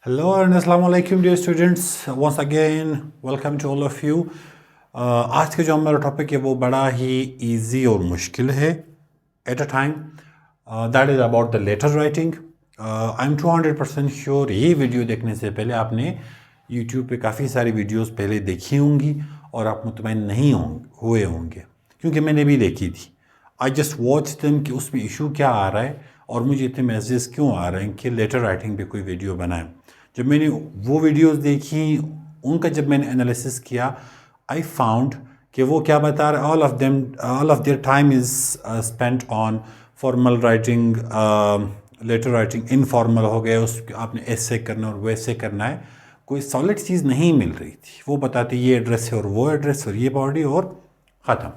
Hello and Assalamu alaikum dear students. Once again, welcome to all of you. आज का जो हमारा topic है वो बड़ा ही इजी और मुश्किल है at a time. That is about the letter writing. I am 200% sure ये वीडियो देखने से पहले आपने यूट्यूब पे काफ़ी सारी वीडियोस पहले देखी होंगी और आप मुतमईन नहीं हुए होंगे, क्योंकि मैंने भी देखी थी. आई जस्ट वॉच देम कि उसमें इशू क्या आ रहा है और मुझे इतने मैसेजेस क्यों आ रहे हैं कि लेटर राइटिंग पे कोई वीडियो बनाए. जब मैंने वो वीडियोस देखी, उनका जब मैंने एनालिसिस किया, आई फाउंड कि वो क्या बता रहे, all of their time is spent on formal writing, letter writing informal हो गया, उस आपने ऐसे करना और वैसे करना है. कोई सॉलिड चीज़ नहीं मिल रही थी. वो बताती ये एड्रेस है और वो एड्रेस और ये बॉडी और ख़त्म.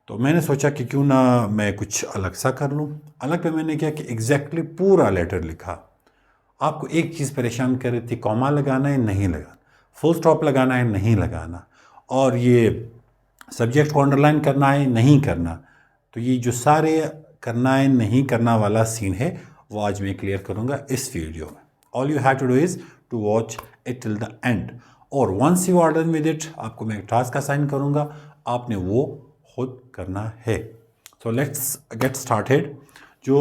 तो मैंने सोचा कि क्यों ना मैं कुछ अलग सा कर लूँ. अलग पे मैंने किया कि एग्जैक्टली पूरा लेटर लिखा. आपको एक चीज़ परेशान कर रही थी, कॉमा लगाना है नहीं लगाना, फुल स्टॉप लगाना है नहीं लगाना, और ये सब्जेक्ट को अंडरलाइन करना है नहीं करना. तो ये जो सारे करना है नहीं करना वाला सीन है वो आज मैं क्लियर करूँगा इस वीडियो में. All you have to do is to watch it till the end, और once you are done with it आपको मैं एक टास्क असाइन करूँगा, आपने वो खुद करना है. So let's get started. जो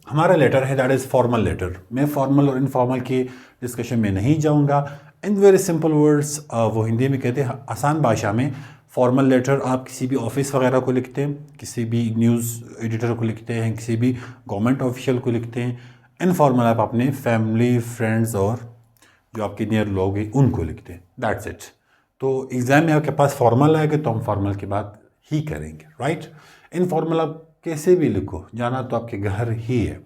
हमारा लेटर है दैट इज़ फॉर्मल लेटर. मैं फॉर्मल और इनफॉर्मल की डिस्कशन में नहीं जाऊंगा. इन वेरी सिंपल वर्ड्स, वो हिंदी में कहते हैं आसान भाषा में, फॉर्मल लेटर आप किसी भी ऑफिस वगैरह को लिखते हैं, किसी भी न्यूज़ एडिटर को लिखते हैं, किसी भी गवर्नमेंट ऑफिशियल को लिखते हैं. इनफॉर्मल आप अपने फैमिली, फ्रेंड्स और जो आपके नियर लोग हैं उनको लिखते हैं. That's it. तो एग्ज़ाम में आपके पास फॉर्मल आएगा तो हम फॉर्मल की बात ही करेंगे, राइट. इनफॉर्मल आप कैसे भी लिखो, जाना तो आपके घर ही है.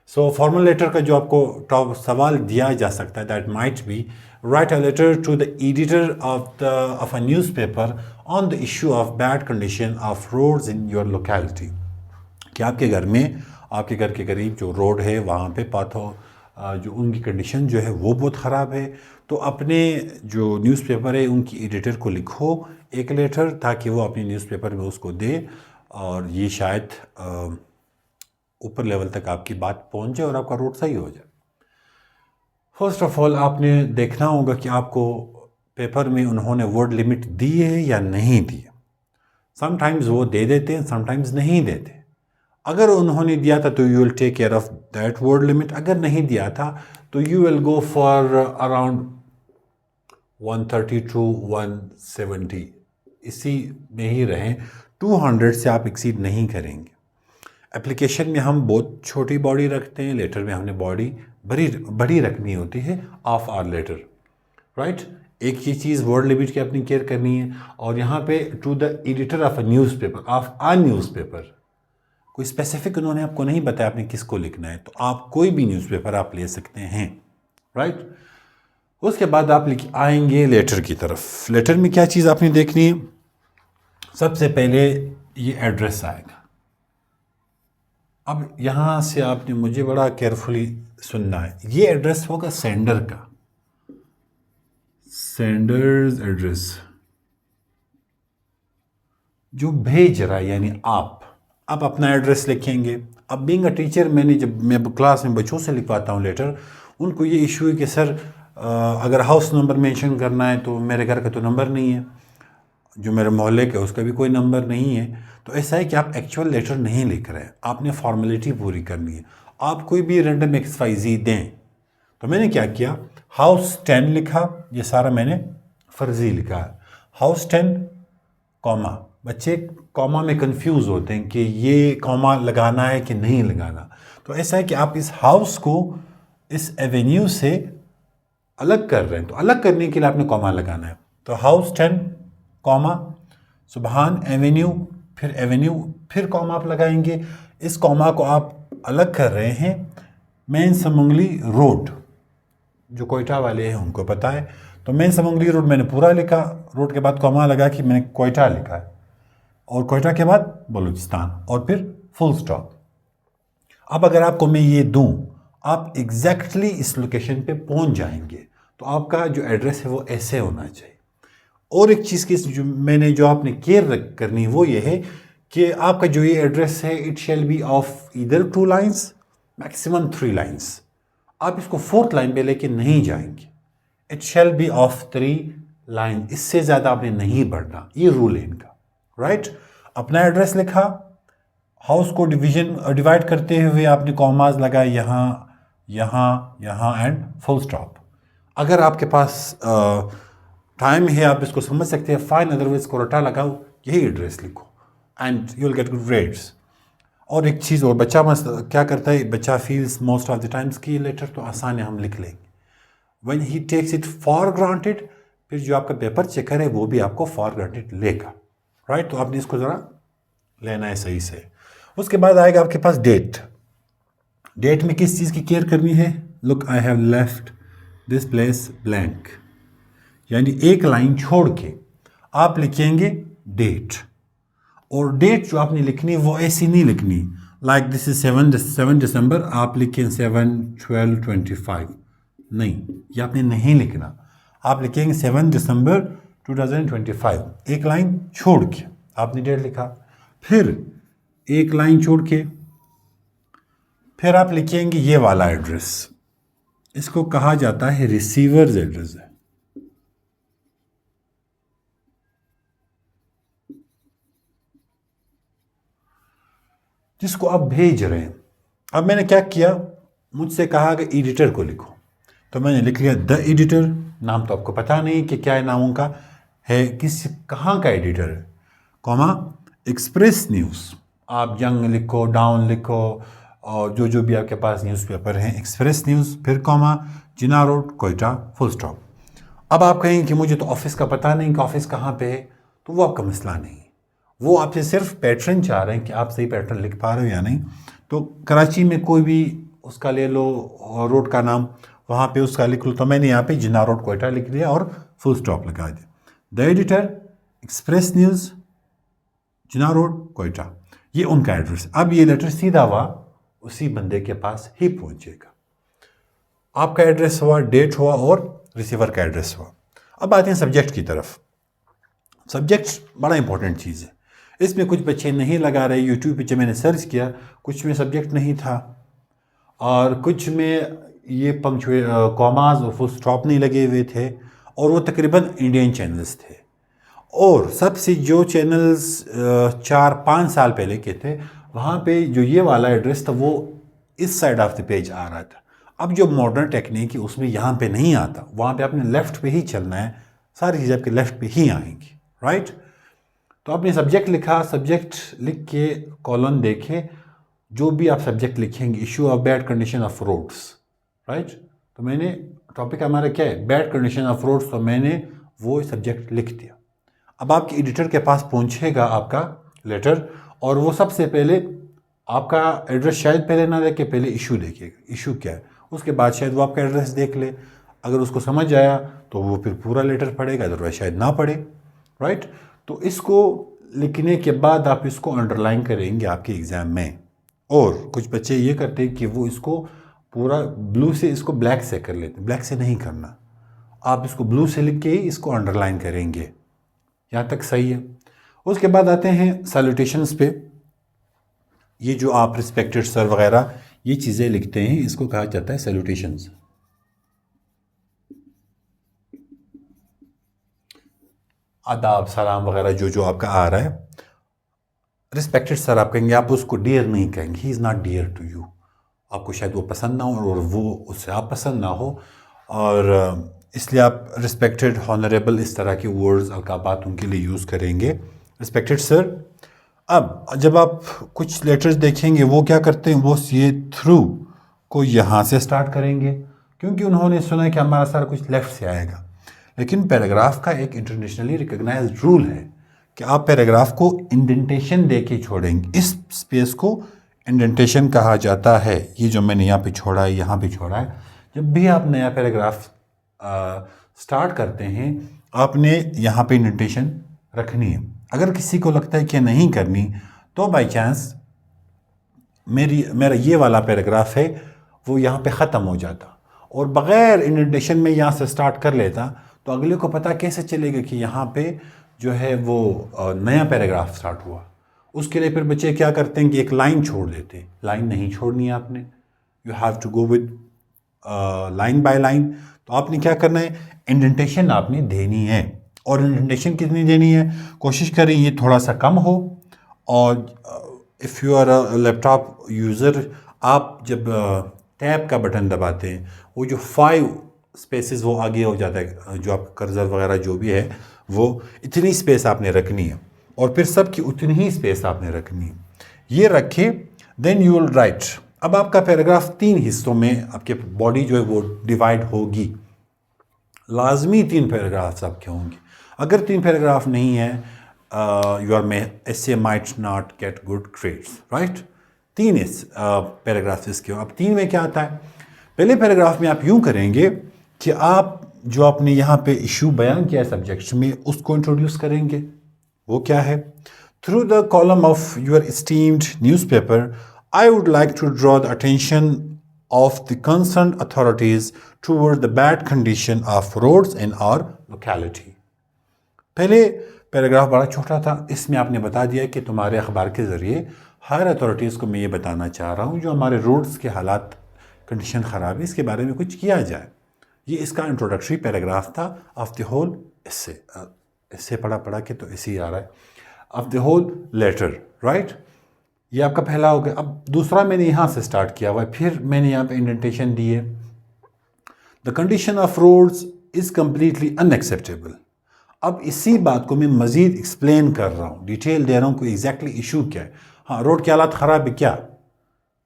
सो फॉर्मल लेटर का जो आपको टॉप सवाल दिया जा सकता है, that might be write a letter to the editor of a newspaper on the issue of bad condition of roads in your locality. कि आपके घर में, आपके घर के करीब जो रोड है वहाँ पे जो उनकी कंडीशन जो है वो बहुत ख़राब है. तो अपने जो न्यूज़पेपर है उनकी एडिटर को लिखो एक लेटर, ताकि वो अपने न्यूज़पेपर में उसको दे और ये शायद ऊपर लेवल तक आपकी बात पहुंचे और आपका रोड सही हो जाए. फर्स्ट ऑफ ऑल आपने देखना होगा कि आपको पेपर में उन्होंने वर्ड लिमिट दी है या नहीं दी है. समटाइम्स वो दे देते हैं, समटाइम्स नहीं देते. अगर उन्होंने दिया था तो you will take care of that word limit. अगर नहीं दिया था तो you will go for around 130 to 170, इसी में ही रहें. 200 से आप एक्सीड नहीं करेंगे. एप्लीकेशन में हम बहुत छोटी बॉडी रखते हैं, लेटर में हमने बॉडी बड़ी रखनी होती है ऑफ आवर लेटर, राइट. एक ही चीज़ वर्ड लिमिट की अपनी केयर करनी है. और यहाँ पे to the editor of a newspaper, of a newspaper, कोई स्पेसिफिक उन्होंने आपको नहीं बताया आपने किसको लिखना है, तो आप कोई भी न्यूज़पेपर आप ले सकते हैं, राइट. उसके बाद आप आएंगे लेटर की तरफ. लेटर में क्या चीज़ आपने देखनी है, सबसे पहले ये एड्रेस आएगा. अब यहाँ से आपने मुझे बड़ा केयरफुली सुनना है. ये एड्रेस होगा सेंडर का, सेंडर्स एड्रेस, जो भेज रहा है, यानी आप अपना एड्रेस लिखेंगे. अब बीइंग अ टीचर, जब मैं क्लास में बच्चों से लिखवाता हूँ लेटर, उनको ये इशू है कि सर अगर हाउस नंबर मेंशन करना है तो मेरे घर का तो नंबर नहीं है, जो मेरे मोहल्ले का उसका भी कोई नंबर नहीं है. तो ऐसा है कि आप एक्चुअल लेटर नहीं लिख रहे हैं, आपने फॉर्मेलिटी पूरी करनी है. आप कोई भी रैंडम XYZ दें. तो मैंने क्या किया, हाउस 10 लिखा. ये सारा मैंने फर्जी लिखा है, हाउस 10 कॉमा. बच्चे कॉमा में कंफ्यूज होते हैं कि ये कॉमा लगाना है कि नहीं लगाना. तो ऐसा है कि आप इस हाउस को इस एवेन्यू से अलग कर रहे हैं, तो अलग करने के लिए आपने कॉमा लगाना है. तो हाउस 10 कॉमा, सुबहान एवेन्यू, फिर एवेन्यू, फिर कॉमा आप लगाएंगे. इस कॉमा को आप अलग कर रहे हैं मेन समंगली रोड. जो कोयटा वाले हैं उनको पता है. तो मेन समंगली रोड मैंने पूरा लिखा, रोड के बाद कॉमा लगा कि मैंने कोयटा लिखा है, और कोयटा के बाद बलूचिस्तान, और फिर फुल स्टॉप. अब अगर आपको मैं ये दूं, आप एग्जैक्टली इस लोकेशन पे पहुंच जाएंगे. तो आपका जो एड्रेस है वो ऐसे होना चाहिए. और एक चीज़ की जो आपने केयर करनी वो ये है कि आपका जो ये एड्रेस है, it shall be of either 2 lines, maximum 3 lines. आप इसको 4th लाइन पे लेके नहीं जाएंगे। It shall be of 3 line, इससे ज़्यादा आपने नहीं बढ़ना, ये रूल है इनका, राइट। अपना एड्रेस लिखा, हाउस को डिवाइड करते हुए आपने कॉमाज लगाए यहाँ यहाँ यहाँ एंड फुल स्टॉप। अगर आपके पास टाइम है आप इसको समझ सकते हैं, फाइन, अदरवाइज को रटा लगाओ, यही एड्रेस लिखो and you will get good grades. और एक चीज़ और, बच्चा क्या करता है, बच्चा feels most of the times कि ये लेटर तो आसान है, हम लिख लेंगे। When he takes it for granted, फिर जो आपका पेपर चेकर है वो भी आपको फॉर ग्रांटेड लेगा, राइट। तो आपने इसको ज़रा लेना है सही से। उसके बाद आएगा आपके पास डेट। डेट में किस चीज़ की केयर करनी है, look I have left this place blank, यानी एक लाइन छोड़ के आप लिखेंगे डेट। और डेट जो आपने लिखनी है वो ऐसी नहीं लिखनी, लाइक दिस इज 7 दिसंबर, आप लिखें 7/12/25, नहीं, ये आपने नहीं लिखना। आप लिखेंगे 7 दिसंबर 2025, एक लाइन छोड़ के आपने डेट लिखा, फिर एक लाइन छोड़ के फिर आप लिखेंगे ये वाला एड्रेस, इसको कहा जाता है रिसीवर्स एड्रेस है। जिसको आप भेज रहे हैं। अब मैंने क्या किया, मुझसे कहा कि एडिटर को लिखो, तो मैंने लिख लिया द एडिटर। नाम तो आपको पता नहीं कि क्या है, नामों का है, कहाँ का एडिटर है, कॉमा एक्सप्रेस न्यूज़। आप यंग लिखो, डाउन लिखो, और जो भी आपके पास न्यूज़पेपर हैं, एक्सप्रेस न्यूज़, फिर कॉमा जिना रोड कोयटा, फुल स्टॉप। अब आप कहेंगे कि मुझे तो ऑफिस का पता नहीं कि ऑफिस कहाँ पे है, तो वो आपका मसला नहीं है, वो आपसे सिर्फ पैटर्न चाह रहे हैं कि आप सही पैटर्न लिख पा रहे हो या नहीं। तो कराची में कोई भी उसका ले लो, रोड का नाम, वहाँ पे उसका लिख लो, तो मैंने यहाँ पे जिना रोड कोयटा लिख दिया और फुल स्टॉप लगा दिया। The editor, express news, Jinnah road Quetta, ये उनका एड्रेस। अब ये लेटर सीधा हुआ उसी बंदे के पास ही पहुँचेगा। आपका एड्रेस हुआ, डेट हुआ और रिसीवर का एड्रेस हुआ। अब आते हैं सब्जेक्ट की तरफ। सब्जेक्ट बड़ा इंपॉर्टेंट चीज़ है, इसमें कुछ बच्चे नहीं लगा रहे। यूट्यूब पे जब मैंने सर्च किया, कुछ में सब्जेक्ट नहीं था और कुछ में ये कॉमाज और फुल स्टॉप नहीं लगे हुए थे, और वो तकरीबन इंडियन चैनल्स थे। और सबसे जो चैनल्स 4-5 साल पहले के थे, वहाँ पे जो ये वाला एड्रेस था वो इस साइड ऑफ द पेज आ रहा था। अब जो मॉडर्न टेक्निक है उसमें यहाँ पे नहीं आता, वहाँ पे आपने लेफ़्ट पे ही चलना है, सारी चीज़ें आपके लेफ़्ट पे ही आएंगी, राइट। तो आपने सब्जेक्ट लिखा, सब्जेक्ट लिख के कॉलम देखे, जो भी आप सब्जेक्ट लिखेंगे, issue of bad condition of roads, right. तो मैंने, टॉपिक हमारा क्या है, बैड कंडीशन ऑफ रोड्स, तो मैंने वो सब्जेक्ट लिख दिया। अब आपके एडिटर के पास पहुंचेगा आपका लेटर, और वो सबसे पहले आपका एड्रेस शायद पहले ना देखे, पहले इशू देखेगा, इशू क्या है, उसके बाद शायद वो आपका एड्रेस देख ले। अगर उसको समझ आया तो वो फिर पूरा लेटर पढ़ेगा, अदरवाइज शायद ना पढ़े, राइट। तो इसको लिखने के बाद आप इसको अंडरलाइन करेंगे आपके एग्ज़ाम में। और कुछ बच्चे ये करते हैं कि वो इसको पूरा ब्लू से इसको ब्लैक से कर लेते हैं, ब्लैक से नहीं करना, आप इसको ब्लू से लिख के ही इसको अंडरलाइन करेंगे। यहाँ तक सही है। उसके बाद आते हैं सैल्यूटेशंस पे। ये जो आप रिस्पेक्टेड सर वगैरह ये चीज़ें लिखते हैं, इसको कहा जाता है सैल्यूटेशंस। आदाब, सलाम वगैरह जो जो आपका आ रहा है, रिस्पेक्टेड सर आप कहेंगे, आप उसको डियर नहीं कहेंगे, he is not dear to you. आपको शायद वो पसंद ना हो और वो उससे आप पसंद ना हो, और इसलिए आप रिस्पेक्टेड, हॉनरेबल, इस तरह के वर्ड्स, अलकाबात उनके लिए यूज़ करेंगे, रिस्पेक्टेड सर। अब जब आप कुछ लेटर्स देखेंगे वो क्या करते हैं, वो ये थ्रू को यहाँ से स्टार्ट करेंगे, क्योंकि उन्होंने सुना है कि हमारा सारा कुछ लेफ़्ट से आएगा। लेकिन पैराग्राफ का एक इंटरनेशनली रिकग्नाइज्ड रूल है कि आप पैराग्राफ को इंडेंटेशन दे के छोड़ेंगे। इस स्पेस को इंडेंटेशन कहा जाता है। ये जो मैंने यहाँ पे छोड़ा है, यहाँ पे छोड़ा है, जब भी आप नया पैराग्राफ स्टार्ट करते हैं, आपने यहाँ पे इंडेंटेशन रखनी है। अगर किसी को लगता है कि नहीं करनी, तो बाई चांस मेरा ये वाला पैराग्राफ है वो यहाँ पे ख़त्म हो जाता, और बग़ैर इंडेंटेशन में यहाँ से स्टार्ट कर लेता, तो अगले को पता कैसे चलेगा कि यहाँ पे जो है वो नया पैराग्राफ स्टार्ट हुआ। उसके लिए फिर बच्चे क्या करते हैं कि एक लाइन छोड़ देते हैं। लाइन नहीं छोड़नी है आपने, you have to go with line by line, तो आपने क्या करना है, इंडेंटेशन आपने देनी है। और इंडेंटेशन कितनी देनी है, कोशिश करें ये थोड़ा सा कम हो। और if you are a laptop user, आप जब टैब का बटन दबाते हैं, वो जो 5 स्पेसेस वो आगे हो जाता है, जो आपका कर्सर वगैरह जो भी है, वो इतनी स्पेस आपने रखनी है, और फिर सबकी उतनी ही स्पेस आपने रखनी है। ये रखें, देन यू विल राइट। अब आपका पैराग्राफ 3 हिस्सों में, आपके बॉडी जो है वो डिवाइड होगी। लाजमी 3 पैराग्राफ्स आपके होंगे। अगर 3 पैराग्राफ नहीं है, your essay might not get good grades, right. 3 paragraph इसके। अब 3 में क्या आता है, पहले पैराग्राफ में आप यूं करेंगे कि आप जो आपने यहाँ पे इशू बयान किया है सब्जेक्ट्स में, उसको इंट्रोड्यूस करेंगे। वो क्या है, through the column of your esteemed newspaper, I would like to draw the attention of the concerned authorities toward the bad condition of roads in our locality. पहले पैराग्राफ बड़ा छोटा था, इसमें आपने बता दिया कि तुम्हारे अखबार के ज़रिए हायर अथॉरिटीज़ को मैं ये बताना चाह रहा हूँ जो हमारे रोड्स के हालात, कंडीशन ख़राब है, इसके बारे में कुछ किया जाए। ये इसका इंट्रोडक्टरी पैराग्राफ था ऑफ द होल एसे। इससे पढ़ा के तो ऐसे ही आ रहा है, of the whole letter, right. ये आपका पहला हो गया। अब दूसरा मैंने यहाँ से स्टार्ट किया हुआ है, फिर मैंने यहाँ पे इंडेंटेशन दी है, the condition of roads is completely unacceptable. अब इसी बात को मैं मज़ीद एक्सप्लेन कर रहा हूँ, डिटेल दे रहा हूँ कि एग्जैक्टली इशू क्या है। हाँ, रोड के हालात ख़राब है, क्या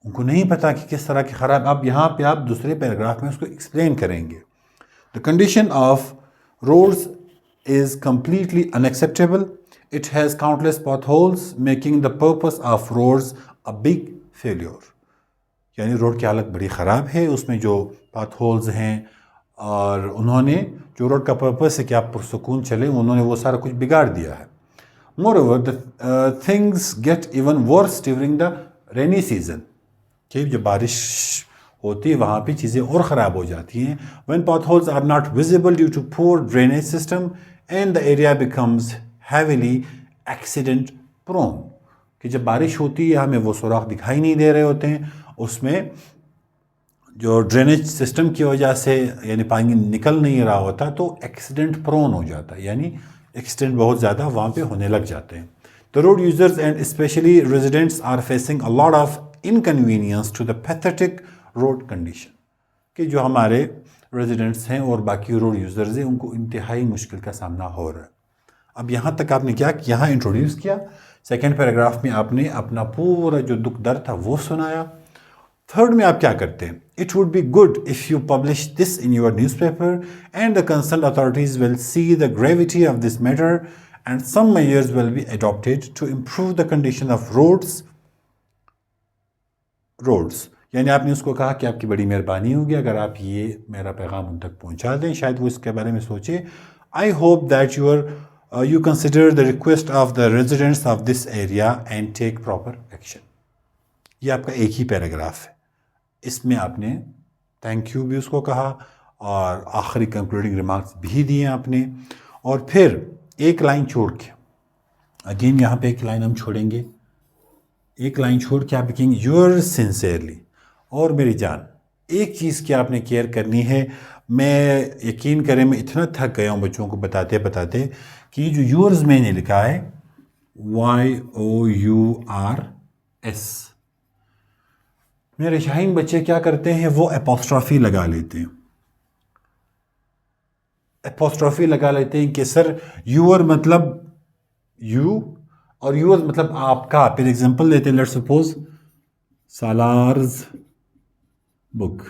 उनको नहीं पता कि किस तरह की ख़राब। अब यहाँ पे आप दूसरे पैराग्राफ में उसको एक्सप्लेन करेंगे। The condition of roads is completely unacceptable, it has countless potholes making the purpose of roads a big failure। यानी रोड की हालत बड़ी ख़राब है, उसमें जो पॉथहोल्स हैं, और उन्होंने जो रोड का पर्पस है कि आप पुरसुकून चलें, उन्होंने वो सारा कुछ बिगाड़ दिया है। Moreover, the things get even worse during the rainy season, कि जब बारिश होती है वहाँ पे चीज़ें और ख़राब हो जाती हैं। When potholes are not visible due to poor drainage system and the area becomes heavily accident prone, कि जब बारिश होती है हमें वो सुराख दिखाई नहीं दे रहे होते हैं, उसमें जो ड्रेनेज सिस्टम की वजह से यानी पानी निकल नहीं रहा होता, तो एक्सीडेंट प्रोन हो जाता है, यानी एक्सीडेंट बहुत ज़्यादा वहाँ पे होने लग जाते हैं। The road users and specially residents are facing a lot of inconvenience to the pathetic road condition, कि जो हमारे रेजिडेंट्स हैं और बाकी रोड यूजर्स हैं उनको इंतहाई मुश्किल का सामना हो रहा है। अब यहाँ तक आपने क्या किया, यहाँ इंट्रोड्यूस किया। सेकेंड पैराग्राफ में आपने अपना पूरा जो दुख दर्द था वो सुनाया। थर्ड में आप क्या करते हैं, it would be good if you publish this in your newspaper and the concern authorities will see the gravity of this matter and some measures will be adopted to improve the condition of roads. यानी आपने उसको कहा कि आपकी बड़ी मेहरबानी होगी अगर आप ये मेरा पैगाम उन तक पहुँचा दें, शायद वो इसके बारे में सोचे। I hope that you consider the request of the residents of this area and take proper action। ये आपका एक ही पैराग्राफ है, इसमें आपने थैंक यू भी उसको कहा और आखिरी कंक्लूडिंग रिमार्क्स भी दिए आपने, और फिर एक लाइन छोड़ के, अगेन यहाँ पे एक लाइन हम छोड़ेंगे, एक लाइन छोड़ के आप लिखेंगे योर सिंसेरली। और मेरी जान, एक चीज़ की आपने केयर करनी है, मैं यकीन करें मैं इतना थक गया हूँ बच्चों को बताते बताते कि जो यूर्स मैंने लिखा है YOURS, मेरे शाहीन बच्चे क्या करते हैं, वो एपोस्ट्रॉफी लगा लेते हैं। एपोस्ट्रॉफी लगा लेते हैं कि सर यूर मतलब यू और यूर्स मतलब आपका। फिर एग्जांपल लेते हैं, लेट्स सपोज सालार्स बुक,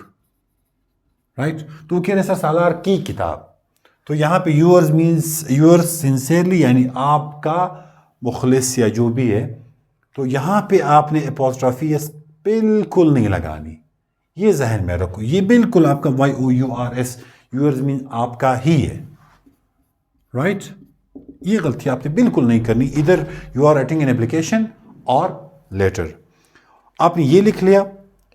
राइट, तो वो कह रहे सर सालार की किताब, तो यहाँ पे यूअर्स मीन्स यूअर्स सिंसेरली, यानी आपका मुखलिस या जो भी है। तो यहाँ पे आपने एपोस्ट्रॉफी बिल्कुल नहीं लगानी, ये जहन में रखो, ये बिल्कुल आपका YOURS, यूअर्स मीन आपका ही है, राइट। ये गलती आपने बिल्कुल नहीं करनी, इधर you are writing an application और लेटर। आपने ये लिख लिया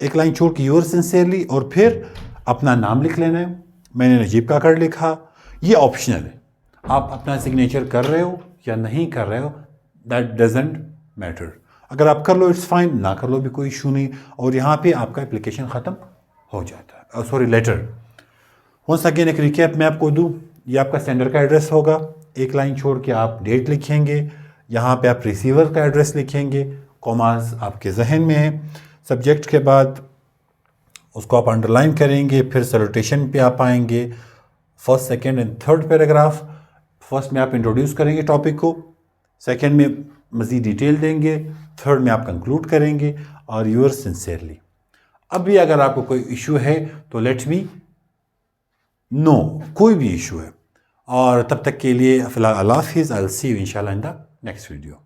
एक लाइन छोड़ के यूअर्स सिंसेरली, और फिर अपना नाम लिख लेना है। मैंने नजीब काकड़ लिखा, ये ऑप्शनल है, आप अपना सिग्नेचर कर रहे हो या नहीं कर रहे हो, दैट डजेंट मैटर। अगर आप कर लो इट्स फाइन, ना कर लो भी कोई इशू नहीं, और यहाँ पे आपका एप्लीकेशन ख़त्म हो जाता है, सॉरी लेटर। वंस अगेन एक रिकैप मैं आपको दूं, ये आपका सेंडर का एड्रेस होगा, एक लाइन छोड़ के आप डेट लिखेंगे, यहाँ पे आप रिसीवर का एड्रेस लिखेंगे, कॉमास आपके जहन में है। सब्जेक्ट के बाद उसको आप अंडरलाइन करेंगे, फिर सैल्यूटेशन पे आप आएंगे, first second and third paragraph. First में आप इंट्रोड्यूस करेंगे टॉपिक को, सेकंड में मज़ीद डिटेल देंगे, थर्ड में आप कंक्लूड करेंगे और यूअर्स सिंसियरली। अब भी अगर आपको कोई इशू है तो लेट मी नो, कोई भी इशू है। और तब तक के लिए फ़िलहाल अल्लाह हाफ़िज़, आई विल सी यू इंशाल्लाह इन द नेक्स्ट वीडियो।